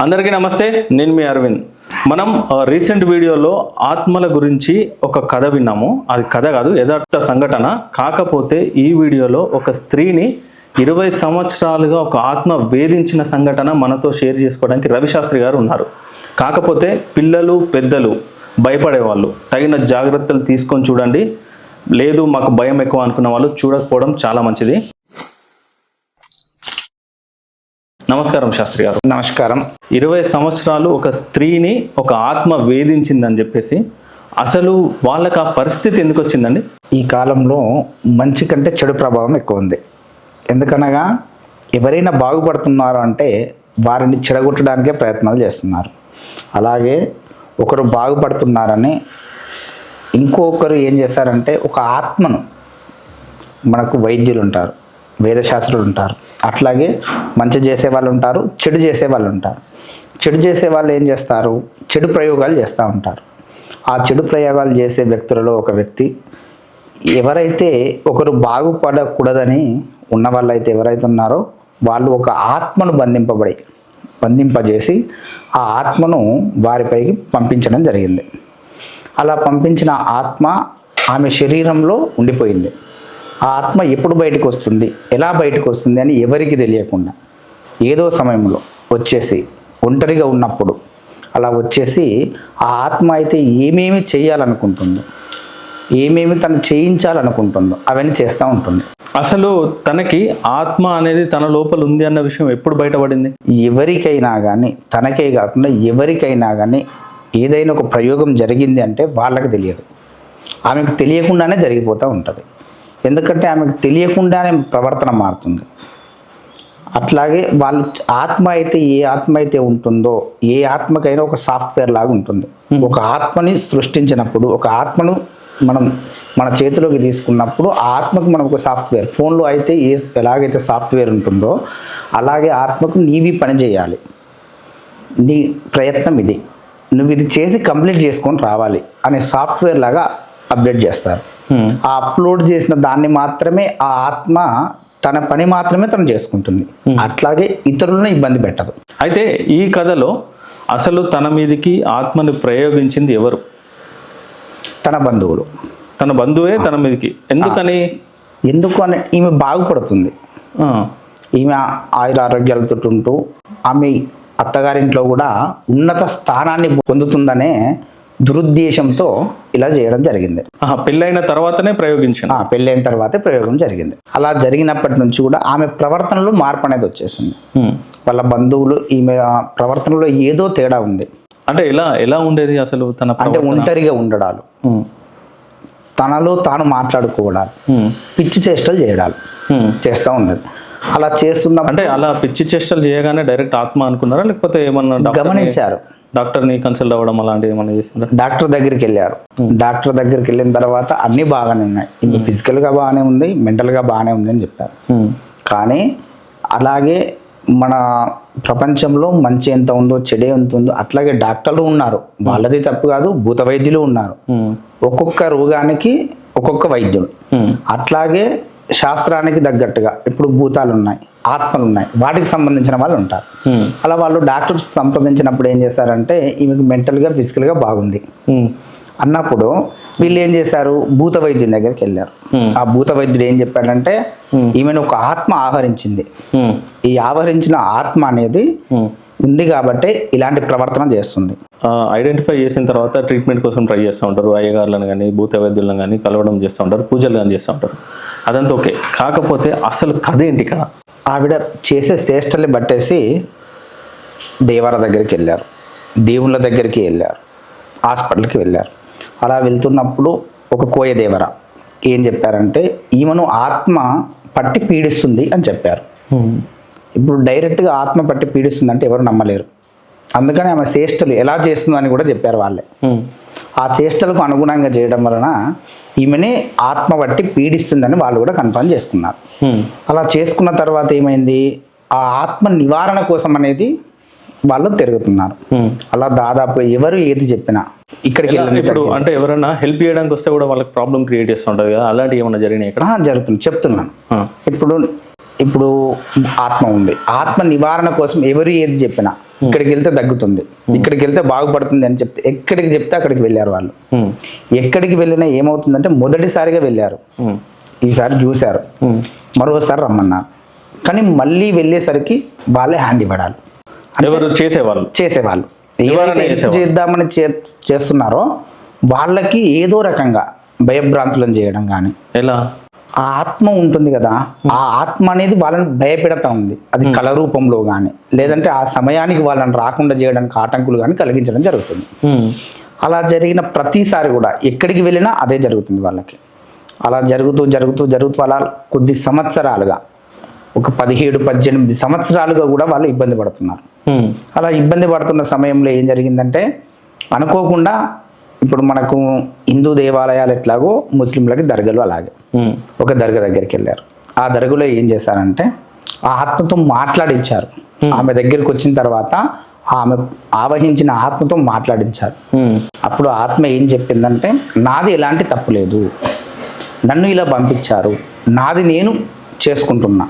అందరికీ నమస్తే, నేను మీ అరవింద్. మనం రీసెంట్ వీడియోలో ఆత్మల గురించి ఒక కథ విన్నాము. అది కథ కాదు, యథార్థ సంఘటన. కాకపోతే ఈ వీడియోలో ఒక స్త్రీని 20 సంవత్సరాలుగా ఒక ఆత్మ వేధించిన సంఘటన మనతో షేర్ చేసుకోవడానికి రవిశాస్త్రి గారు ఉన్నారు. కాకపోతే పిల్లలు పెద్దలు భయపడేవాళ్ళు తగిన జాగ్రత్తలు తీసుకొని చూడండి. లేదు మాకు భయం ఎక్కువ అనుకున్న వాళ్ళు చూడకపోవడం చాలా మంచిది. నమస్కారం శాస్త్రి గారు. నమస్కారం. 20 సంవత్సరాలు ఒక స్త్రీని ఒక ఆత్మ వేధించిందని చెప్పేసి అసలు వాళ్ళకి ఆ పరిస్థితి ఎందుకు వచ్చిందండి? ఈ కాలంలో మంచి కంటే చెడు ప్రభావం ఎక్కువ ఉంది. ఎందుకనగా ఎవరైనా బాగుపడుతున్నారు అంటే వారిని చెడగొట్టడానికే ప్రయత్నాలు చేస్తున్నారు. అలాగే ఒకరు బాగుపడుతున్నారని ఇంకొకరు ఏం చేస్తారంటే ఒక ఆత్మను, మనకు వైద్యులు ఉంటారు, వేదశాస్త్రులు ఉంటారు, అట్లాగే మంచి చేసే వాళ్ళు ఉంటారు, చెడు చేసే వాళ్ళు ఉంటారు. చెడు చేసే వాళ్ళు ఏం చేస్తారు? చెడు ప్రయోగాలు చేస్తూ ఉంటారు. ఆ చెడు ప్రయోగాలు చేసే వ్యక్తులలో ఒక వ్యక్తి, ఎవరైతే ఒకరు బాగుపడకూడదని ఉన్న వాళ్ళైతే ఎవరైతే ఉన్నారో వాళ్ళు ఒక ఆత్మను బంధింపజేసి ఆ ఆత్మను వారిపైకి పంపించడం జరిగింది. అలా పంపించిన ఆత్మ ఆమె శరీరంలో ఉండిపోయింది. ఆ ఆత్మ ఎప్పుడు బయటకు వస్తుంది, ఎలా బయటకు వస్తుంది అని ఎవరికి తెలియకుండా ఏదో సమయంలో వచ్చేసి ఒంటరిగా ఉన్నప్పుడు అలా వచ్చేసి ఆ ఆత్మ అయితే ఏమేమి చేయాలనుకుంటుందో, ఏమేమి తను చేయించాలనుకుంటుందో అవన్నీ చేస్తూ ఉంటుంది. అసలు తనకి ఆత్మ అనేది తన లోపల ఉంది అన్న విషయం ఎప్పుడు బయటపడింది? ఎవరికైనా కానీ, తనకే కాకుండా ఎవరికైనా కానీ ఏదైనా ఒక ప్రయోగం జరిగింది అంటే వాళ్ళకి తెలియదు. ఆమెకు తెలియకుండానే జరిగిపోతూ ఉంటుంది. ఎందుకంటే ఆమెకు తెలియకుండానే ప్రవర్తన మారుతుంది. అట్లాగే వాళ్ళు ఆత్మ అయితే ఏ ఆత్మ అయితే ఉంటుందో, ఏ ఆత్మకైనా ఒక సాఫ్ట్వేర్ లాగా ఉంటుంది. ఒక ఆత్మని సృష్టించినప్పుడు, ఒక ఆత్మను మన చేతిలోకి తీసుకున్నప్పుడు ఆ ఆత్మకు మనం ఒక సాఫ్ట్వేర్, ఫోన్లో అయితే ఎలాగైతే సాఫ్ట్వేర్ ఉంటుందో అలాగే ఆత్మకు నీవి పని చేయాలి. నీ ప్రయత్నం ఇది, నువ్వు ఇది చేసి కంప్లీట్ చేసుకొని రావాలి అనే సాఫ్ట్వేర్ లాగా అప్డేట్ చేస్తారు. ఆ అప్లోడ్ చేసిన దాన్ని మాత్రమే ఆ ఆత్మ తన పని మాత్రమే తను చేసుకుంటుంది. అట్లాగే ఇతరులను ఇబ్బంది పెట్టదు. అయితే ఈ కథలో అసలు తన మీదకి ఆత్మని ప్రయోగించింది ఎవరు? తన బంధువులు. తన బంధువే తన మీదకి. ఎందుకు అని ఈమె బాగుపడుతుంది. ఈమె ఆయురారోగ్యాలతో ఉంటూ ఆమె అత్తగారింట్లో కూడా ఉన్నత స్థానాన్ని పొందుతుందనే దురుద్దేశంతో ఇలా చేయడం జరిగింది. పెళ్ళైన తర్వాతనే ప్రయోగించాను. పెళ్ళైన తర్వాతే ప్రయోగం జరిగింది. అలా జరిగినప్పటి నుంచి కూడా ఆమె ప్రవర్తనలో మార్పు అనేది వచ్చేసింది. వాళ్ళ బంధువులు ఈమె ప్రవర్తనలో ఏదో తేడా ఉంది. అంటే ఎలా ఉండేది అసలు? అంటే ఒంటరిగా ఉండడాలు, తనలో తాను మాట్లాడుకోవడాలు, పిచ్చి చేష్టలు చేయడాలు చేస్తూ ఉండేది. అలా చేస్తున్న అంటే అలా పిచ్చి చేష్టలు చేయగానే డైరెక్ట్ ఆత్మ అనుకున్నారా, లేకపోతే ఏమన్నా గమనించారు? డాక్టర్ని కన్సల్ట్ అవ్వడం అలాంటివి ఏమన్నా చేసిందా? డాక్టర్ దగ్గరికి వెళ్ళారు. డాక్టర్ దగ్గరికి వెళ్ళిన తర్వాత అన్నీ బాగానే ఉన్నాయి, ఫిజికల్గా బాగానే ఉంది, మెంటల్గా బాగానే ఉంది అని చెప్పారు. కానీ అలాగే మన ప్రపంచంలో మంచి ఎంత ఉందో చెడే ఎంత ఉందో అట్లాగే డాక్టర్లు ఉన్నారు, వాళ్ళది తప్పు కాదు. భూత వైద్యులు ఉన్నారు, ఒక్కొక్క రోగానికి ఒక్కొక్క వైద్యులు. అట్లాగే శాస్త్రానికి తగ్గట్టుగా ఇప్పుడు భూతాలు ఉన్నాయి, ఆత్మలు ఉన్నాయి, వాటికి సంబంధించిన వాళ్ళు ఉంటారు. అలా వాళ్ళు డాక్టర్స్ సంప్రదించినప్పుడు ఏం చేశారంటే ఈమెకు మెంటల్గా ఫిజికల్గా బాగుంది అన్నప్పుడు వీళ్ళు ఏం చేశారు, భూత వైద్యుని దగ్గరికి వెళ్ళారు. ఆ భూత వైద్యుడు ఏం చెప్పాడంటే ఈమెను ఒక ఆత్మ ఆవరించింది, ఈ ఆవరించిన ఆత్మ అనేది ఉంది కాబట్టి ఇలాంటి ప్రవర్తన చేస్తుంది. ఐడెంటిఫై చేసిన తర్వాత ట్రీట్మెంట్ కోసం ట్రై చేస్తూ ఉంటారు. అయ్యగారులను కానీ భూత వైద్యులను కానీ కలవడం చేస్తూ ఉంటారు, పూజలు కానీ చేస్తూ ఉంటారు. అదంతా ఓకే. కాకపోతే అసలు కథ ఏంటి ఇక్కడ? ఆవిడ చేసే చేష్టల్ని బట్టేసి దేవాల దగ్గరికి వెళ్ళారు, దేవుళ్ళ దగ్గరికి వెళ్ళారు, హాస్పిటల్కి వెళ్ళారు. అలా వెళ్తున్నప్పుడు ఒక కోయ దేవర ఏం చెప్పారంటే ఈమెను ఆత్మ పట్టి పీడిస్తుంది అని చెప్పారు. ఇప్పుడు డైరెక్ట్గా ఆత్మ పట్టి పీడిస్తుంది అంటే ఎవరు నమ్మలేరు. అందుకని ఆమె చేష్టలు ఎలా చేస్తుందని కూడా చెప్పారు వాళ్ళే. ఆ చేష్టలకు అనుగుణంగా చేయడం వలన ఈమెనే ఆత్మ పట్టి పీడిస్తుందని వాళ్ళు కూడా కన్ఫర్మ్ చేసుకున్నారు. అలా చేసుకున్న తర్వాత ఏమైంది, ఆ ఆత్మ నివారణ కోసం అనేది వాళ్ళు తిరుగుతున్నారు. అలా దాదాపు ఎవరు ఏది చెప్పినా ఇక్కడికి ఇప్పుడు అంటే ఎవరైనా హెల్ప్ చేయడానికి వస్తే కూడా వాళ్ళకి ప్రాబ్లం క్రియేట్ చేస్తుంటారు కదా, అలాంటి ఏమైనా జరిగినాయి ఇక్కడ? జరుగుతుంది, చెప్తున్నాను. ఇప్పుడు ఆత్మ ఉంది, ఆత్మ నివారణ కోసం ఎవరు ఏది చెప్పినా ఇక్కడికి వెళ్తే తగ్గుతుంది, ఇక్కడికి వెళ్తే బాగుపడుతుంది అని చెప్తే ఎక్కడికి చెప్తే అక్కడికి వెళ్ళారు వాళ్ళు. ఎక్కడికి వెళ్ళినా ఏమవుతుందంటే మొదటిసారిగా వెళ్ళారు, ఈసారి చూశారు, మరోసారి రమ్మన్నారు, కానీ మళ్ళీ వెళ్ళేసరికి వాళ్ళే హ్యాండ్ ఇవ్వడాలు. ఎవరు చేసేవాళ్ళు చేద్దామని చేస్తున్నారో వాళ్ళకి ఏదో రకంగా భయభ్రాంతులను చేయడం కానీ, ఎలా ఆ ఆత్మ ఉంటుంది కదా, ఆ ఆత్మ అనేది వాళ్ళని భయపెడతా ఉంది. అది కళ రూపంలో కానీ లేదంటే ఆ సమయానికి వాళ్ళని రాకుండా చేయడానికి ఆటంకులు కానీ కలిగించడం జరుగుతుంది. అలా జరిగిన ప్రతిసారి కూడా ఎక్కడికి వెళ్ళినా అదే జరుగుతుంది వాళ్ళకి. అలా జరుగుతూ జరుగుతూ జరుగుతూ అలా కొద్ది సంవత్సరాలుగా, ఒక 17-18 సంవత్సరాలుగా కూడా వాళ్ళు ఇబ్బంది పడుతున్నారు. అలా ఇబ్బంది పడుతున్న సమయంలో ఏం జరిగిందంటే, అనుకోకుండా ఇప్పుడు మనకు హిందూ దేవాలయాలు ఎట్లాగో ముస్లింలకి దర్గాలు అలాగే ఒక దర్గా దగ్గరికి వెళ్ళారు. ఆ దర్గాలో ఏం చేశారంటే ఆ ఆత్మతో మాట్లాడించారు. ఆమె దగ్గరికి వచ్చిన తర్వాత ఆమె ఆవహించిన ఆత్మతో మాట్లాడించారు. అప్పుడు ఆత్మ ఏం చెప్పిందంటే, నాది ఎలాంటి తప్పు లేదు, నన్ను ఇలా పంపించారు, నాది నేను చేసుకుంటున్నా,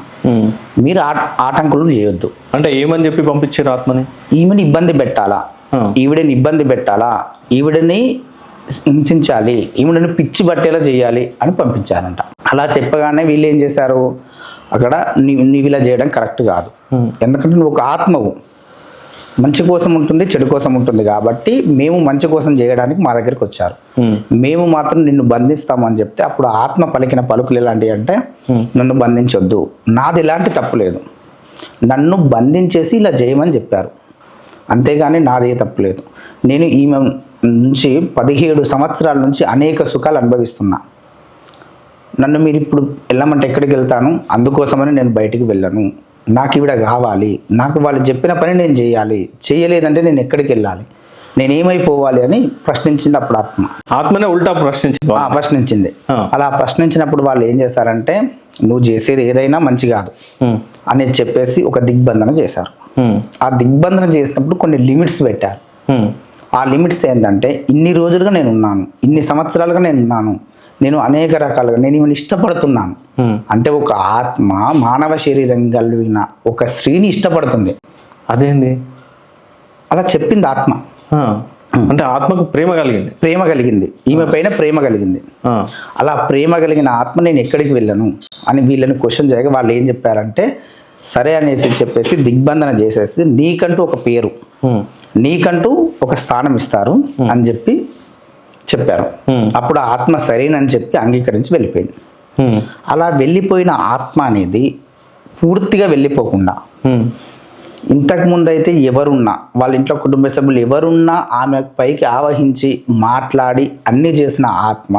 మీరు ఆటంకులు చేయొద్దు. అంటే ఏమని చెప్పి పంపించారు ఆత్మని? ఈమెని ఇబ్బంది పెట్టాలా, ఈవిడని ఇబ్బంది పెట్టాలా, ఈవిడని హింసించాలి, ఈవిడని పిచ్చి బట్టేలా చేయాలి అని పంపించారంట. అలా చెప్పగానే వీళ్ళు ఏం చేశారు, అక్కడ నీవు ఇలా చేయడం కరెక్ట్ కాదు, ఎందుకంటే నువ్వు ఒక ఆత్మవు, మంచి కోసం ఉంటుంది చెడు కోసం ఉంటుంది, కాబట్టి మేము మంచి కోసం చేయడానికి మా దగ్గరికి వచ్చారు, మేము మాత్రం నిన్ను బంధిస్తామని చెప్తే అప్పుడు ఆత్మ పలికిన పలుకులు ఎలాంటివి అంటే, నన్ను బంధించొద్దు, నాది ఎలాంటి తప్పు లేదు, నన్ను బంధించేసి ఇలా చేయమని చెప్పారు, అంతేగాని నాదే తప్పు లేదు, నేను ఈమె నుంచి 17 సంవత్సరాల నుంచి అనేక సుఖాలు అనుభవిస్తున్నా, నన్ను మీరు ఇప్పుడు వెళ్ళమంటే ఎక్కడికి వెళ్తాను, అందుకోసమని నేను బయటికి వెళ్ళను, నాకు ఈవిడ కావాలి, నాకు వాళ్ళు చెప్పిన పని నేను చేయాలి, చేయలేదంటే నేను ఎక్కడికి వెళ్ళాలి, నేను ఏమైపోవాలి అని ప్రశ్నించింది. అప్పుడు ఆత్మనే ఉల్టా ప్రశ్నించింది. అలా ప్రశ్నించినప్పుడు వాళ్ళు ఏం చేశారంటే, నువ్వు చేసేది ఏదైనా మంచి కాదు అనేది చెప్పేసి ఒక దిగ్బంధన చేశారు. ఆ దిగ్బంధన చేసినప్పుడు కొన్ని లిమిట్స్ పెట్టారు. ఆ లిమిట్స్ ఏంటంటే, ఇన్ని రోజులుగా నేను ఉన్నాను, ఇన్ని సంవత్సరాలుగా నేను ఉన్నాను, నేను అనేక రకాలుగా నేను ఈమెను ఇష్టపడుతున్నాను అంటే, ఒక ఆత్మ మానవ శరీరం కలిగిన ఒక స్త్రీని ఇష్టపడుతుంది. అదేంది అలా చెప్పింది ఆత్మ. అంటే ఆత్మకు ప్రేమ కలిగింది, ఈమె పైన ప్రేమ కలిగింది. అలా ప్రేమ కలిగిన ఆత్మ నేను ఎక్కడికి వెళ్ళను అని వీళ్ళని క్వశ్చన్ చేయగా వాళ్ళు ఏం చెప్పారంటే, సరే అనేసి చెప్పేసి దిగ్బంధన చేసేసి నీకంటూ ఒక పేరు, నీకంటూ ఒక స్థానం ఇస్తారు అని చెప్పి చెప్పారు. అప్పుడు ఆత్మ సరేనని చెప్పి అంగీకరించి వెళ్ళిపోయింది. అలా వెళ్ళిపోయిన ఆత్మ అనేది పూర్తిగా వెళ్ళిపోకుండా, ఇంతకుముందు అయితే ఎవరున్నా వాళ్ళ ఇంట్లో కుటుంబ సభ్యులు ఎవరున్నా ఆమె పైకి ఆవహించి మాట్లాడి అన్నీ చేసిన ఆత్మ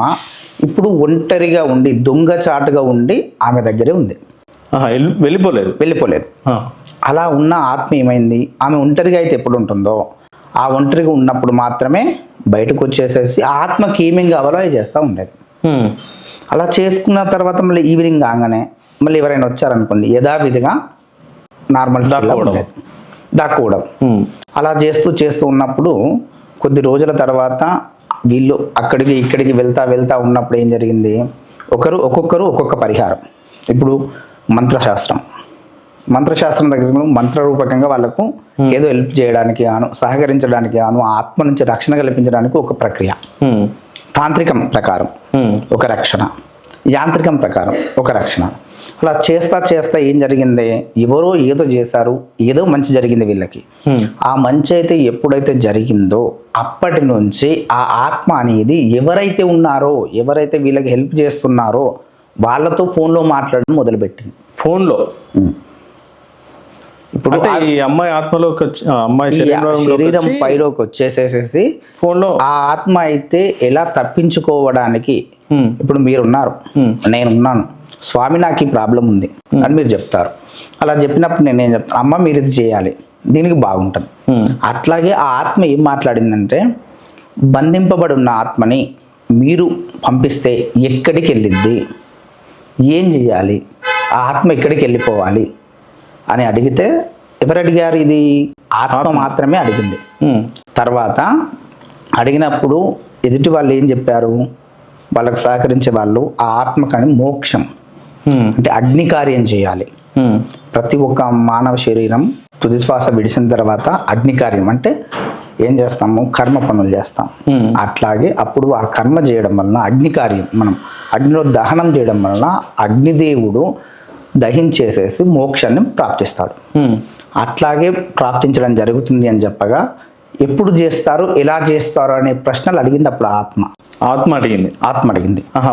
ఇప్పుడు ఒంటరిగా ఉండి దొంగచాటుగా ఉండి ఆమె దగ్గరే ఉంది, వెళ్ళిపోలేదు. అలా ఉన్న ఆత్మ ఏమైంది, ఆమె ఒంటరిగా అయితే ఎప్పుడు ఉంటుందో ఆ ఒంటరిగా ఉన్నప్పుడు మాత్రమే బయటకు వచ్చేసేసి ఆత్మకి ఏమేం కావాలో అవి చేస్తూ ఉండేది. అలా చేసుకున్న తర్వాత మళ్ళీ ఈవినింగ్ కాగానే మళ్ళీ ఎవరైనా వచ్చారనుకోండి, యథావిధిగా నార్మల్ దాక్కోవడం. అలా చేస్తూ ఉన్నప్పుడు కొద్ది రోజుల తర్వాత వీళ్ళు అక్కడికి ఇక్కడికి వెళ్తా ఉన్నప్పుడు ఏం జరిగింది, ఒక్కొక్కరు ఒక్కొక్క పరిహారం. ఇప్పుడు మంత్రశాస్త్రం దగ్గర మంత్రరూపకంగా వాళ్ళకు ఏదో హెల్ప్ చేయడానికి గాను, సహకరించడానికి గాను, ఆత్మ నుంచి రక్షణ కల్పించడానికి ఒక ప్రక్రియ, తాంత్రికం ప్రకారం ఒక రక్షణ, యాంత్రికం ప్రకారం ఒక రక్షణ. అలా చేస్తా ఏం జరిగింది, ఎవరో ఏదో చేశారు, ఏదో మంచి జరిగింది వీళ్ళకి. ఆ మంచి అయితే ఎప్పుడైతే జరిగిందో అప్పటి నుంచి ఆ ఆత్మ అనేది ఎవరైతే ఉన్నారో, ఎవరైతే వీళ్ళకి హెల్ప్ చేస్తున్నారో వాళ్ళతో ఫోన్లో మాట్లాడడం మొదలుపెట్టింది. ఫోన్లో ఇప్పుడు ఈ అమ్మాయి ఆత్మలోకి అమ్మాయి శరీరం పైలోకి వచ్చేసేసేసి ఫోన్లో ఆ ఆత్మ అయితే ఎలా తప్పించుకోవడానికి, ఇప్పుడు మీరున్నారు, నేనున్నాను, స్వామి నాకు ఈ ప్రాబ్లం ఉంది అని మీరు చెప్తారు. అలా చెప్పినప్పుడు నేనేం చెప్తాను, అమ్మ మీరు ఇది చేయాలి, దీనికి బాగుంటుంది. అట్లాగే ఆ ఆత్మ ఏం మాట్లాడిందంటే, బంధింపబడి ఉన్న ఆత్మని మీరు పంపిస్తే ఎక్కడికి వెళ్ళిద్ది, ఏం చేయాలి, ఆ ఆత్మ ఎక్కడికి వెళ్ళిపోవాలి అని అడిగితే, ఎవరు అడిగారు, ఇది ఆత్మ మాత్రమే అడిగింది. తర్వాత అడిగినప్పుడు ఎదుటి వాళ్ళు ఏం చెప్పారు, వాళ్ళకు సహకరించే వాళ్ళు ఆ ఆత్మకని మోక్షం అంటే అగ్ని కార్యం చేయాలి. ప్రతి ఒక్క మానవ శరీరం తుది శ్వాస విడిచిన తర్వాత అగ్ని కార్యం అంటే ఏం చేస్తాము, కర్మ పనులు చేస్తాం. అట్లాగే అప్పుడు ఆ కర్మ చేయడం వలన అగ్ని కార్యం, మనం అగ్నిలో దహనం చేయడం వలన అగ్నిదేవుడు దహించేసేసి మోక్షాన్ని ప్రాప్తిస్తాడు. అట్లాగే ప్రాప్తించడం జరుగుతుంది అని చెప్పగా, ఎప్పుడు చేస్తారు, ఎలా చేస్తారు అనే ప్రశ్నలు అడిగింది అప్పుడు ఆత్మ అడిగింది.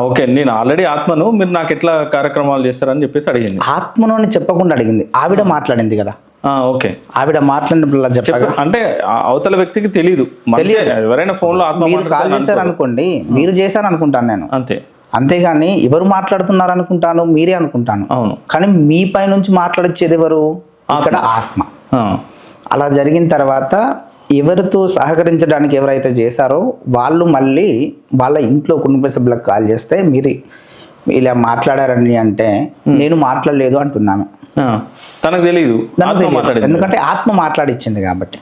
ఓకే, నేను ఆల్రెడీ ఆత్మను, మీరు నాకు ఎట్లా కార్యక్రమాలు చేస్తారని చెప్పేసి అడిగింది. ఆత్మను అని చెప్పకుండా అడిగింది. ఆవిడ మాట్లాడింది కదా. ఓకే, ఆవిడ మాట్లాడినప్పుడు చెప్పగా, అంటే అవతల వ్యక్తికి తెలియదు. ఎవరైనా ఫోన్ లో ఆత్మ కాల్ చేశారు అనుకోండి, మీరు చేశారు అనుకుంటాను నేను, అంతే. అంతేగాని ఎవరు మాట్లాడుతున్నారు అనుకుంటాను, మీరే అనుకుంటాను. అవును. కానీ మీ పై నుంచి మాట్లాడొచ్చేది ఎవరు? ఇక్కడ ఆత్మ. అలా జరిగిన తర్వాత ఎవరితో సహకరించడానికి ఎవరైతే చేశారో వాళ్ళు మళ్ళీ వాళ్ళ ఇంట్లో కుటుంబ సభ్యులకు కాల్ చేస్తే, మీరు ఇలా మాట్లాడారని అంటే నేను మాట్లాడలేదు అంటున్నాను. తనకు తెలియదు, ఎందుకంటే ఆత్మ మాట్లాడిచ్చింది కాబట్టి.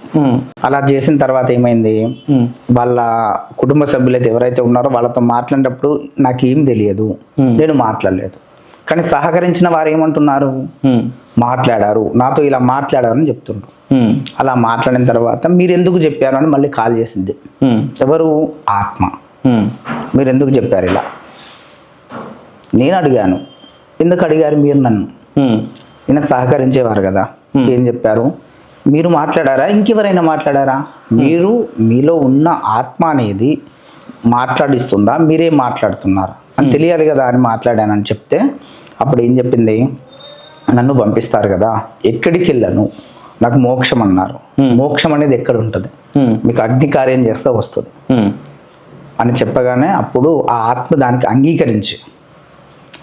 అలా చేసిన తర్వాత ఏమైంది, వాళ్ళ కుటుంబ సభ్యులైతే ఎవరైతే ఉన్నారో వాళ్ళతో మాట్లాడినప్పుడు నాకేం తెలియదు, నేను మాట్లాడలేదు. కానీ సహకరించిన వారు ఏమంటున్నారు, మాట్లాడారు, నాతో ఇలా మాట్లాడారు అని చెప్తున్నారు. అలా మాట్లాడిన తర్వాత మీరు ఎందుకు చెప్పారు అని మళ్ళీ కాల్ చేసింది. ఎవరు? ఆత్మ. మీరు ఎందుకు చెప్పారు ఇలా? నేను అడిగాను. ఎందుకు అడిగారు మీరు నన్ను? ఈయన సహకరించేవారు కదా. ఏం చెప్పారు? మీరు మాట్లాడారా, ఇంకెవరైనా మాట్లాడారా? మీరు, మీలో ఉన్న ఆత్మ అనేది మాట్లాడిస్తుందా, మీరే మాట్లాడుతున్నారా అని తెలియాలి కదా అని మాట్లాడానని చెప్తే, అప్పుడు ఏం చెప్పింది, నన్ను పంపిస్తారు కదా, ఎక్కడికి వెళ్ళను, నాకు మోక్షం అన్నారు. మోక్షం అనేది ఎక్కడ ఉంటుంది, మీకు అగ్ని కార్యం చేస్తే వస్తుంది అని చెప్పగానే అప్పుడు ఆ ఆత్మ దానికి అంగీకరించి,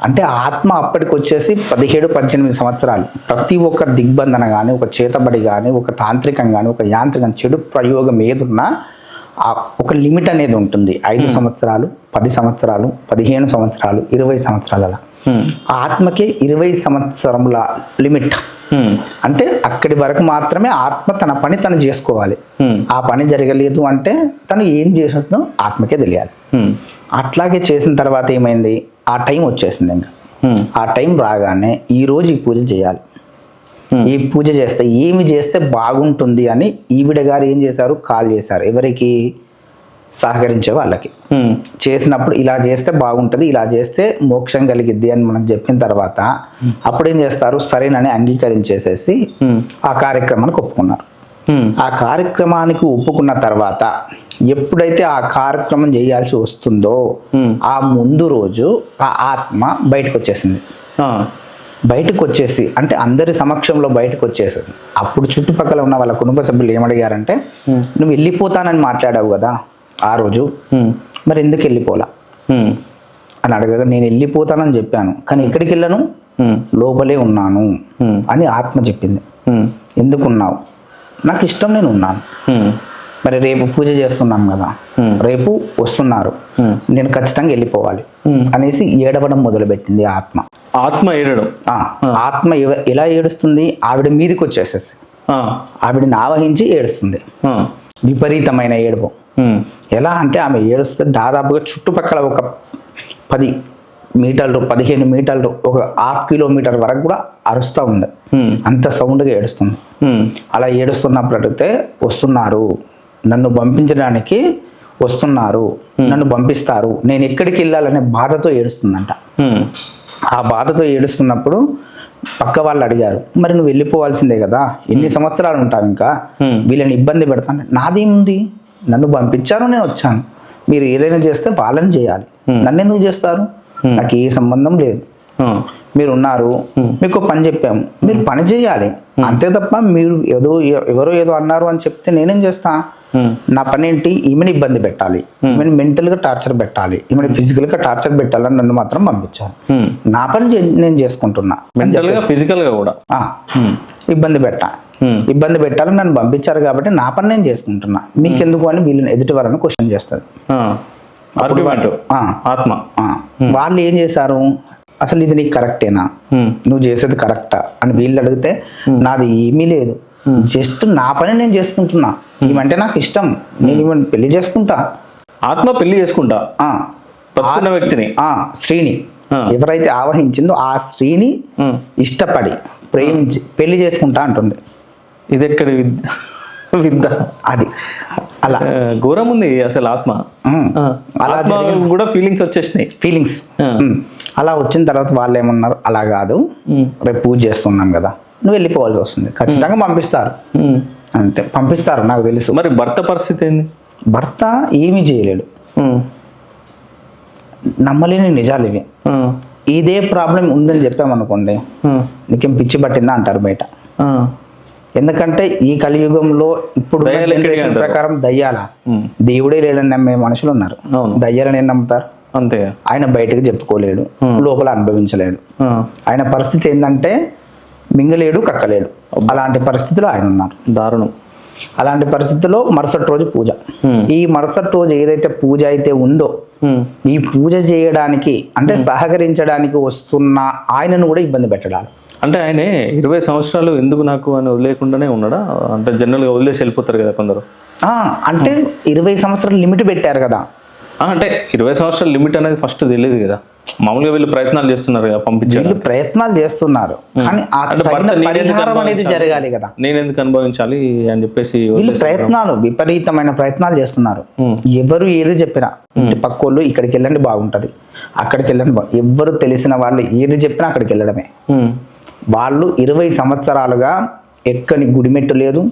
అంటే ఆత్మ అప్పటికి వచ్చేసి 17-18 సంవత్సరాలు ప్రతి ఒక్క దిగ్బంధన కానీ, ఒక చేతబడి కానీ, ఒక తాంత్రికం కానీ, ఒక యాంత్రికం చెడు ప్రయోగం ఏదున్నా ఒక లిమిట్ అనేది ఉంటుంది. 5 సంవత్సరాలు, 10 సంవత్సరాలు, 15 సంవత్సరాలు, 20 సంవత్సరాలు. అలా ఆత్మకి 20 సంవత్సరముల లిమిట్. అంటే అక్కడి వరకు మాత్రమే ఆత్మ తన పని తను చేసుకోవాలి. ఆ పని జరగలేదు అంటే తను ఏం చేసేస్తుందో ఆత్మకే తెలియాలి. అట్లాగే చేసిన తర్వాత ఏమైంది, ఆ టైం వచ్చేసింది. ఇంకా ఆ టైం రాగానే ఈ రోజు ఈ పూజ చేయాలి, ఈ పూజ చేస్తే ఏమి చేస్తే బాగుంటుంది అని ఈవిడ గారు ఏం చేశారు, కాల్ చేశారు. ఎవరికి? సహకరించే వాళ్ళకి. చేసినప్పుడు ఇలా చేస్తే బాగుంటుంది, ఇలా చేస్తే మోక్షం కలిగిద్ది అని మనం చెప్పిన తర్వాత అప్పుడు ఏం చేస్తారు, సరేనని అంగీకరించేసేసి ఆ కార్యక్రమానికి ఒప్పుకున్నారు. ఆ కార్యక్రమానికి ఒప్పుకున్న తర్వాత ఎప్పుడైతే ఆ కార్యక్రమం చేయాల్సి వస్తుందో ఆ ముందు రోజు ఆ ఆత్మ బయటకు వచ్చేసింది. బయటకు వచ్చేసి అంటే అందరి సమక్షంలో బయటకు వచ్చేసింది. అప్పుడు చుట్టుపక్కల ఉన్న వాళ్ళ కుటుంబ సభ్యులు ఏమడిగారంటే, నువ్వు వెళ్ళిపోతానని మాట్లాడావు కదా ఆ రోజు, మరి ఎందుకు వెళ్ళిపోలా అని అడగగా, నేను వెళ్ళిపోతానని చెప్పాను కానీ ఎక్కడికి వెళ్ళను, లోపలే ఉన్నాను అని ఆత్మ చెప్పింది. ఎందుకున్నావు? నాకు ఇష్టం, నేను ఉన్నాను. మరి రేపు పూజ చేస్తున్నాం కదా, రేపు వస్తున్నారు, నేను ఖచ్చితంగా వెళ్ళిపోవాలి అనేసి ఏడవడం మొదలుపెట్టింది ఆత్మ. ఏడడం. ఆత్మ ఎలా ఏడుస్తుంది, ఆవిడ మీదకి వచ్చేసేసి ఆవిడని ఆవహించి ఏడుస్తుంది. విపరీతమైన ఏడుపు. ఎలా అంటే ఆమె ఏడుస్తే దాదాపుగా చుట్టుపక్కల ఒక 10 మీటర్లు, 15 మీటర్లు, ఒక 1/2 కిలోమీటర్ వరకు కూడా అరుస్తూ ఉంది. అంత సౌండ్గా ఏడుస్తుంది. అలా ఏడుస్తున్నప్పుడు అడిగితే, వస్తున్నారు, నన్ను పంపించడానికి వస్తున్నారు, నన్ను పంపిస్తారు, నేను ఎక్కడికి వెళ్ళాలనే బాధతో ఏడుస్తుందంట. ఆ బాధతో ఏడుస్తున్నప్పుడు పక్క వాళ్ళు అడిగారు, మరి నువ్వు వెళ్ళిపోవాల్సిందే కదా, ఎన్ని సంవత్సరాలు ఉంటావు ఇంకా, వీళ్ళని ఇబ్బంది పెడతాను. నాదేముంది, నన్ను పంపించారు, నేను వచ్చాను, మీరు ఏదైనా చేస్తే వాళ్ళని చేయాలి, నన్ను ఎందుకు చేస్తారు, నాకు ఏ సంబంధం లేదు, మీరు ఉన్నారు, మీకు పని చెప్పాము, మీరు పని చేయాలి, అంతే తప్ప మీరు ఎవరో ఏదో అన్నారు అని చెప్తే నేనేం చేస్తా, నా పని ఏంటి, ఈమెను ఇబ్బంది పెట్టాలి, ఈమెను మెంటల్ గా టార్చర్ పెట్టాలి, ఈమెను ఫిజికల్ గా టార్చర్ పెట్టాలని నన్ను మాత్రం పంపించాలి, నా పని నేను చేసుకుంటున్నా, ఫిజికల్ గా కూడా ఇబ్బంది పెట్టాలని నన్ను పంపించారు కాబట్టి నా పని నేను చేసుకుంటున్నా, మీకెందుకు అని వీళ్ళని ఎదుటి వారిని క్వశ్చన్ చేస్తుంది ఆత్మ. వాళ్ళు ఏం చేశారు, అసలు ఇది నీకు కరెక్టేనా, నువ్వు చేసేది కరెక్టా అని వీళ్ళు అడిగితే, నాది ఏమీ లేదు, జస్ట్ నా పని నేను చేసుకుంటున్నా, ఏమంటే నాకు ఇష్టం, నేను ఈమెను పెళ్లి చేసుకుంటా. ఆత్మ పెళ్లి చేసుకుంటా వ్యక్తిని, స్త్రీని ఎవరైతే ఆవహించిందో ఆ స్త్రీని ఇష్టపడి ప్రేమించి పెళ్లి చేసుకుంటా అంటుంది. ఇది ఎక్కడ విద్య అది అలా ఘోరం ఉంది అసలు ఆత్మ. అలా ఆత్మ కూడా ఫీలింగ్స్ వచ్చేసినాయి. ఫీలింగ్స్ అలా వచ్చిన తర్వాత వాళ్ళు ఏమన్నారు, అలా కాదు రేపు పూజ చేస్తున్నాం కదా నువ్వు వెళ్ళిపోవాల్సి వస్తుంది, ఖచ్చితంగా పంపిస్తారు అంటే పంపిస్తారు నాకు తెలుసు. మరి భర్త పరిస్థితి ఏంది? భర్త ఏమీ చేయలేడు. నమ్మలేని నిజాలు ఇవి. ఇదే ప్రాబ్లం ఉందని చెప్పామనుకోండి నీకేం పిచ్చి పట్టిందా అంటారు బయట. ఎందుకంటే ఈ కలియుగంలో ఇప్పుడు జనరేషన్ ప్రకారం దయ్యాల, దేవుడే లేడని నమ్మే మనుషులు ఉన్నారు. దయ్యాలని ఏం నమ్ముతారు? అంతే. ఆయన బయటకు చెప్పుకోలేడు, లోపల అనుభవించలేడు. ఆయన పరిస్థితి ఏంటంటే మింగలేడు, కక్కలేడు. అలాంటి పరిస్థితిలో ఆయన ఉన్నారు. దారుణం. అలాంటి పరిస్థితుల్లో మరుసటి రోజు పూజ. ఈ మరుసటి రోజు ఏదైతే పూజ అయితే ఉందో ఈ పూజ చేయడానికి అంటే సహకరించడానికి వస్తున్న ఆయనను కూడా ఇబ్బంది పెట్టడాలి. అంటే ఆయన 20 సంవత్సరాలు ఎందుకు నాకు అని వదిలేకుండానే ఉన్నాడా? అంటే జనరల్గా వదిలేసి వెళ్ళిపోతారు కదా కొందరు. అంటే 20 సంవత్సరాలు లిమిట్ పెట్టారు కదా. అంటే 20 సంవత్సరాల లిమిట్ అనేది ఫస్ట్ తెలియదు కదా. మామూలుగా వీళ్ళు ప్రయత్నాలు చేస్తున్నారు కదా, పంపించారు. ప్రయత్నాలు చేస్తున్నారు కానీ పరిహారం అనేది జరగాలి కదా. నేను ఎందుకు అనుభవించాలి అని చెప్పేసి వీళ్ళు ప్రయత్నాలు, విపరీతమైన ప్రయత్నాలు చేస్తున్నారు. ఎవరు ఏది చెప్పినా పక్కోళ్ళు ఇక్కడికి వెళ్ళండి బాగుంటది, అక్కడికి వెళ్ళండి ఎవరు తెలిసిన వాళ్ళు ఏది చెప్పినా అక్కడికి వెళ్ళడమే. వాళ్ళు 20 సంవత్సరాలుగా ఎక్కని గుడిమెట్టు లేదు,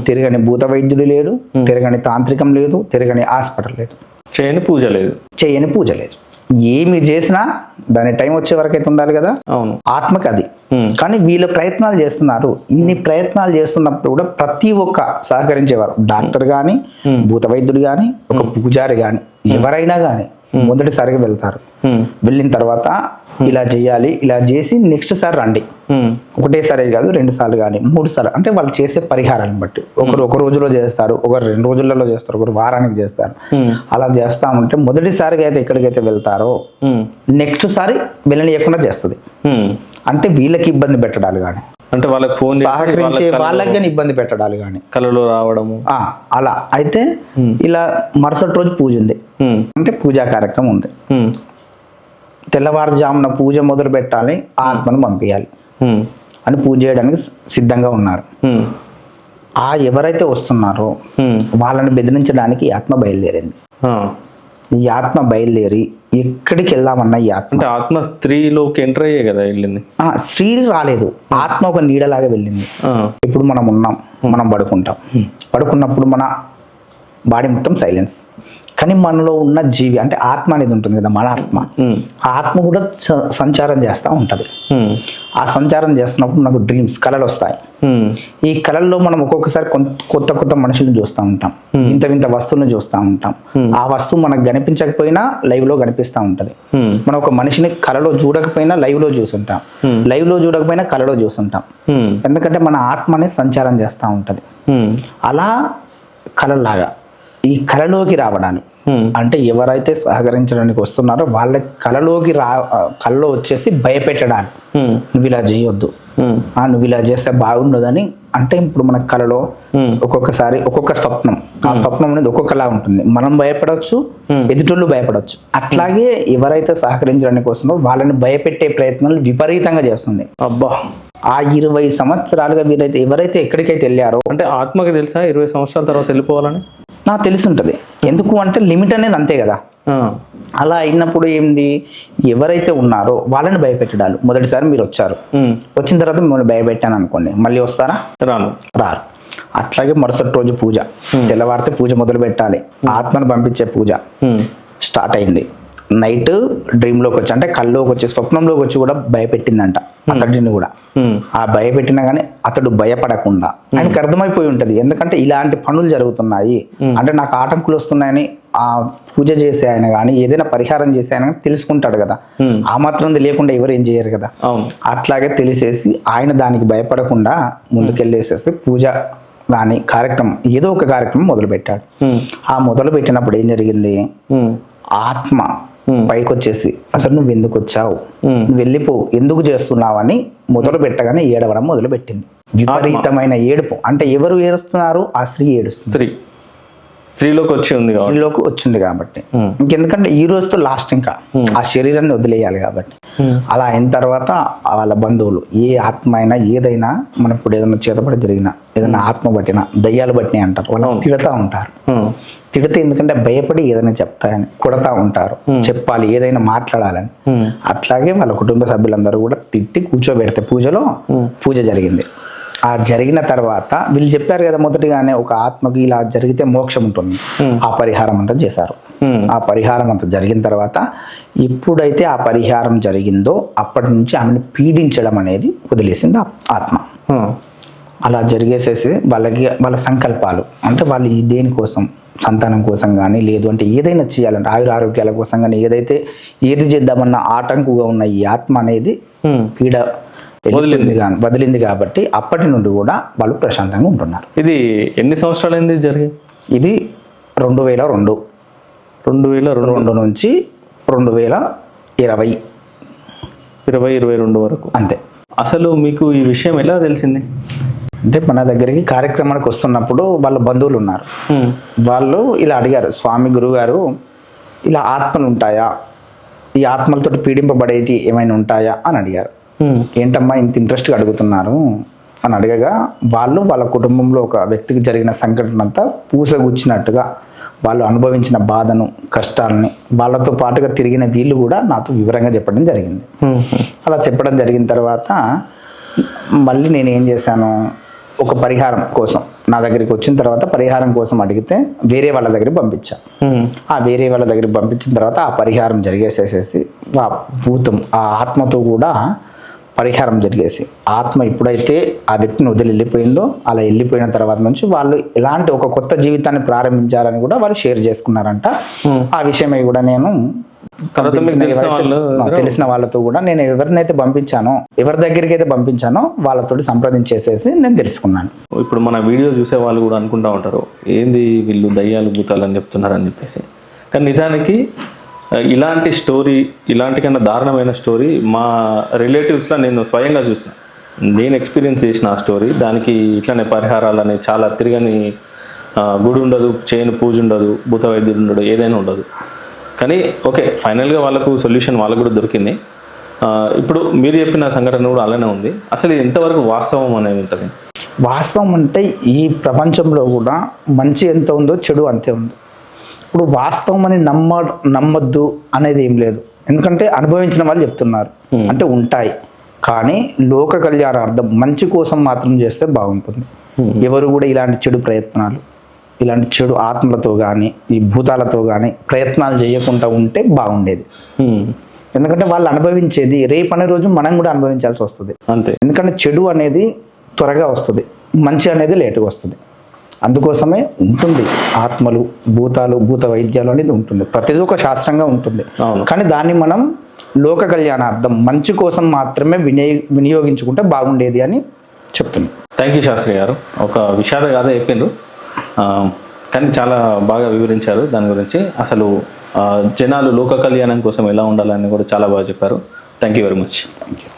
తిరగని భూత వైద్యుడు లేడు, తిరగని తాంత్రికం లేదు, తిరగని హాస్పిటల్ లేదు, చేయని పూజ లేదు. ఏమి చేసినా దాని టైం వచ్చే వరకు అయితే ఉండాలి కదా. అవును, ఆత్మకి అది. కానీ వీళ్ళు ప్రయత్నాలు చేస్తున్నారు. ఇన్ని ప్రయత్నాలు చేస్తున్నప్పుడు కూడా ప్రతి ఒక్క సహకరించేవారు, డాక్టర్ గాని, భూత వైద్యుడు గాని, ఒక పూజారి గాని, ఎవరైనా గాని మొదటిసారిగా వెళ్తారు. వెళ్ళిన తర్వాత ఇలా చేయాలి, ఇలా చేసి నెక్స్ట్ సారి రండి. ఒకటేసారి కాదు, 2 సార్లు కానీ 3 సార్లు. అంటే వాళ్ళు చేసే పరిహారాన్ని బట్టి ఒకరు ఒక రోజులో చేస్తారు, ఒకరు 2 రోజులలో చేస్తారు, ఒకరు వారానికి చేస్తారు. అలా చేస్తా ఉంటే మొదటిసారిగా అయితే ఎక్కడికైతే వెళ్తారో నెక్స్ట్ సారి వెళ్ళనియకుండా చేస్తుంది. అంటే వీళ్ళకి ఇబ్బంది పెట్టడాలు కానీ, అంటే వాళ్ళకి ఫోన్ సహకరించే వాళ్ళకి కానీ ఇబ్బంది పెట్టడాలు కానీ, కళలో రావడము అలా. అయితే ఇలా మరుసటి రోజు పూజ ఉంది, అంటే పూజా కార్యక్రమం ఉంది. తెల్లవారుజామున పూజ మొదలు పెట్టాలి, ఆత్మను పంపించాలి అని పూజ చేయడానికి సిద్ధంగా ఉన్నారు. ఎవరైతే వస్తున్నారో వాళ్ళని బెదిరించడానికి ఈ ఆత్మ బయలుదేరింది. ఈ ఆత్మ బయలుదేరి ఎక్కడికి వెళ్దామన్నా ఈ ఆత్మ, అంటే ఆత్మ స్త్రీలోకి ఎంటర్ అయ్యే కదా వెళ్ళింది. స్త్రీ రాలేదు, ఆత్మ ఒక నీడలాగా వెళ్ళింది. ఇప్పుడు మనం ఉన్నాం, మనం పడుకున్నప్పుడు మన బాడీ మొత్తం సైలెన్స్, కానీ మనలో ఉన్న జీవి అంటే ఆత్మ అనేది ఉంటుంది కదా, మన ఆత్మ. ఆ ఆత్మ కూడా సంచారం చేస్తూ ఉంటుంది. ఆ సంచారం చేస్తున్నప్పుడు మనకు డ్రీమ్స్, కళలు వస్తాయి. ఈ కళల్లో మనం ఒక్కొక్కసారి కొత్త కొత్త మనుషులను చూస్తూ ఉంటాం, వింత వింత వస్తువులను చూస్తూ ఉంటాం. ఆ వస్తువు మనకు కనిపించకపోయినా లైవ్ లో కనిపిస్తూ ఉంటది. మనం ఒక మనిషిని కళలో చూడకపోయినా లైవ్ లో చూస్తుంటాం, లైవ్ లో చూడకపోయినా కళలో చూస్తుంటాం. ఎందుకంటే మన ఆత్మనే సంచారం చేస్తూ ఉంటది. అలా కళలాగా ఈ కళలోకి రావడానికి అంటే ఎవరైతే సహకరించడానికి వస్తున్నారో వాళ్ళ కళలో వచ్చేసి భయపెట్టడానికి, నువ్వు ఇలా చేయొద్దు, నువ్వు ఇలా చేస్తే బాగుండదని. అంటే ఇప్పుడు మన కళలో ఒక్కొక్కసారి ఒక్కొక్క స్వప్నం, ఆ స్వప్నం అనేది ఒక్కొక్కలా ఉంటుంది. మనం భయపడవచ్చు, ఎదుటోళ్ళు భయపడవచ్చు. అట్లాగే ఎవరైతే సహకరించడానికి వస్తున్నారో వాళ్ళని భయపెట్టే ప్రయత్నాలు విపరీతంగా చేస్తుంది. అబ్బా, ఆ 20 సంవత్సరాలుగా వీరైతే ఎవరైతే ఎక్కడికైతే వెళ్ళారో, అంటే ఆత్మకి తెలుసా 20 సంవత్సరాల తర్వాత వెళ్ళిపోవాలని? నాకు తెలిసి ఉంటుంది. ఎందుకు అంటే లిమిట్ అనేది అంతే కదా. అలా అయినప్పుడు ఏంది, ఎవరైతే ఉన్నారో వాళ్ళని భయపెట్టడాలు. మొదటిసారి మీరు వచ్చారు, వచ్చిన తర్వాత మిమ్మల్ని భయపెట్టాను అనుకోండి, మళ్ళీ వస్తారా? రారు. అట్లాగే మరుసటి రోజు పూజ, తెల్లవారితే పూజ మొదలు పెట్టాలి. ఆత్మను పంపించే పూజ స్టార్ట్ అయింది. నైట్ డ్రీమ్లోకి వచ్చి, అంటే కల్లోకి వచ్చి, స్వప్నంలోకి వచ్చి కూడా భయపెట్టిందంట అతడిని కూడా. ఆ భయపెట్టినా కానీ అతడు భయపడకుండా ఆయనకు అర్థమైపోయి ఉంటది. ఎందుకంటే ఇలాంటి పనులు జరుగుతున్నాయి, అంటే నాకు ఆటంకులు వస్తున్నాయని ఆ పూజ చేసే ఆయన కానీ, ఏదైనా పరిహారం చేసే ఆయన కానీ తెలుసుకుంటాడు కదా. ఆ మాత్రం లేకుండా ఎవరు ఏం చేయరు కదా. అట్లాగే తెలిసేసి ఆయన దానికి భయపడకుండా ముందుకెళ్ళేసేసి పూజ కానీ కార్యక్రమం, ఏదో ఒక కార్యక్రమం మొదలు పెట్టాడు. ఆ మొదలు పెట్టినప్పుడు ఏం జరిగింది, ఆత్మ పైకి వచ్చేసి అసలు నువ్వు ఎందుకు వచ్చావు, నువ్వు వెళ్ళిపో, ఎందుకు చేస్తున్నావు అని మొదలు పెట్టగానే ఏడవడం మొదలు పెట్టింది. విపరీతమైన ఏడుపు. అంటే ఎవరు ఏడుస్తున్నారు? ఆ స్త్రీ ఏడుస్తుంది. స్త్రీలోకి వచ్చింది కాబట్టి. ఇంకెందుకంటే ఈ రోజుతో లాస్ట్, ఇంకా ఆ శరీరాన్ని వదిలేయాలి కాబట్టి. అలా అయిన తర్వాత వాళ్ళ బంధువులు ఏ ఆత్మ అయినా ఏదైనా మనం ఇప్పుడు ఏదైనా చేతపడి జరిగినా ఏదైనా ఆత్మ పట్టినా దయ్యాలు పట్టినాయి అంటారు, వాళ్ళు తిడతా ఉంటారు. తిడితే ఎందుకంటే భయపడి ఏదైనా చెప్తాయని కొడతా ఉంటారు, చెప్పాలి ఏదైనా మాట్లాడాలని. అట్లాగే వాళ్ళ కుటుంబ సభ్యులందరూ కూడా తిట్టి కూర్చోబెడితే పూజ జరిగింది. ఆ జరిగిన తర్వాత వీళ్ళు చెప్పారు కదా మొదటిగానే ఒక ఆత్మకి ఇలా జరిగితే మోక్షం ఉంటుంది, ఆ పరిహారం అంతా చేశారు. ఆ పరిహారం అంతా జరిగిన తర్వాత ఎప్పుడైతే ఆ పరిహారం జరిగిందో అప్పటి నుంచి ఆమెను పీడించడం అనేది వదిలేసింది ఆత్మ. అలా జరిగేసేసి వాళ్ళ సంకల్పాలు అంటే వాళ్ళు ఈ దేనికోసం సంతానం కోసం కానీ లేదు అంటే ఏదైనా చేయాలంటే ఆరోగ్యాల కోసం కానీ ఏది చేద్దామన్న ఆటంకుగా ఉన్న ఈ ఆత్మ అనేది పీడ వదిలింది కాబట్టి అప్పటి నుండి కూడా వాళ్ళు ప్రశాంతంగా ఉంటున్నారు. ఇది ఎన్ని సంవత్సరాలైంది జరిగి? ఇది 2002 నుంచి 2022 వరకు అంతే. అసలు మీకు ఈ విషయం ఎలా తెలిసింది? అంటే మన దగ్గరికి కార్యక్రమానికి వస్తున్నప్పుడు వాళ్ళ బంధువులు ఉన్నారు, వాళ్ళు ఇలా అడిగారు, స్వామి గురుగారు ఇలా ఆత్మలు ఉంటాయా, ఈ ఆత్మలతో పీడింపబడేటి ఏమైనా ఉంటాయా అని అడిగారు. ఏంటమ్మా ఇంత ఇంట్రెస్ట్గా అడుగుతున్నారు అని అడగగా వాళ్ళ కుటుంబంలో ఒక వ్యక్తికి జరిగిన సంఘటన అంతా పూసగుచ్చినట్టుగా వాళ్ళు అనుభవించిన బాధను కష్టాలని వాళ్ళతో పాటుగా తిరిగిన వీళ్ళు కూడా నాతో వివరంగా చెప్పడం జరిగింది. అలా చెప్పడం జరిగిన తర్వాత మళ్ళీ నేను ఏం చేశాను, ఒక పరిహారం కోసం నా దగ్గరికి వచ్చిన తర్వాత పరిహారం కోసం అడిగితే వేరే వాళ్ళ దగ్గరికి పంపించా. ఆ వేరే వాళ్ళ దగ్గరికి పంపించిన తర్వాత ఆ పరిహారం జరిగేసేసేసి ఆ భూతం ఆ ఆత్మతో కూడా పరిహారం జరిగేసి ఆత్మ ఎప్పుడైతే ఆ వ్యక్తిని వదిలి వెళ్ళిపోయిందో అలా వెళ్ళిపోయిన తర్వాత నుంచి వాళ్ళు ఎలాంటి ఒక కొత్త జీవితాన్ని ప్రారంభించాలని కూడా వాళ్ళు షేర్ చేసుకున్నారంట. ఆ విషయమై కూడా నేను తెలిసిన వాళ్ళతో కూడా నేను ఎవరినైతే పంపించానో ఎవరి దగ్గరికి అయితే పంపించానో వాళ్ళతో సంప్రదించేసేసి నేను తెలుసుకున్నాను. ఇప్పుడు మన వీడియో చూసే వాళ్ళు కూడా అనుకుంటా ఉంటారు ఏంది వీళ్ళు దయ్యాలు భూతాలు అని చెప్తున్నారు అని చెప్పేసి. కానీ నిజానికి ఇలాంటి స్టోరీ ఇలాంటి కన్నా దారుణమైన స్టోరీ మా రిలేటివ్స్లో నేను స్వయంగా చూసిన, నేను ఎక్స్పీరియన్స్ చేసిన ఆ స్టోరీ. దానికి ఇట్లానే పరిహారాలు అనేవి చాలా తిరగని గుడి ఉండదు, చేయని పూజ ఉండదు, భూత వైద్యుడు ఉండడు, ఏదైనా ఉండదు. కానీ ఓకే ఫైనల్గా వాళ్ళకు సొల్యూషన్ వాళ్ళకు కూడా దొరికింది. ఇప్పుడు మీరు చెప్పిన సంఘటన కూడా అలానే ఉంది. అసలు ఇది ఎంతవరకు వాస్తవం అనేది ఉంటుంది? వాస్తవం అంటే ఈ ప్రపంచంలో కూడా మంచి ఎంత ఉందో చెడు అంతే ఉంది. ఇప్పుడు వాస్తవం అని నమ్మొద్దు అనేది ఏం లేదు, ఎందుకంటే అనుభవించిన వాళ్ళు చెప్తున్నారు. అంటే ఉంటాయి కానీ లోక కళ్యాణార్థం మంచి కోసం మాత్రం చేస్తే బాగుంటుంది. ఎవరు కూడా ఇలాంటి చెడు ప్రయత్నాలు ఇలాంటి చెడు ఆత్మలతో కానీ ఈ భూతాలతో కానీ ప్రయత్నాలు చేయకుండా ఉంటే బాగుండేది. ఎందుకంటే వాళ్ళు అనుభవించేది రేపు అనే రోజు మనం కూడా అనుభవించాల్సి వస్తుంది అంతే. ఎందుకంటే చెడు అనేది త్వరగా వస్తుంది, మంచి అనేది లేటుగా వస్తుంది. అందుకోసమే ఉంటుంది ఆత్మలు భూతాలు భూత వైద్యాలు అనేది ఉంటుంది, ప్రతిదీ ఒక శాస్త్రంగా ఉంటుంది. కానీ దాన్ని మనం లోక కళ్యాణార్థం మంచి కోసం మాత్రమే వినియోగించుకుంటే బాగుండేది అని చెప్తున్నాను. థ్యాంక్ యూ శాస్త్రి గారు. ఒక విషాద గాథ చెప్పిండ్రు కానీ చాలా బాగా వివరించారు దాని గురించి. అసలు జనాలు లోక కళ్యాణం కోసం ఎలా ఉండాలని కూడా చాలా బాగా చెప్పారు. Thank you very much. Thank you.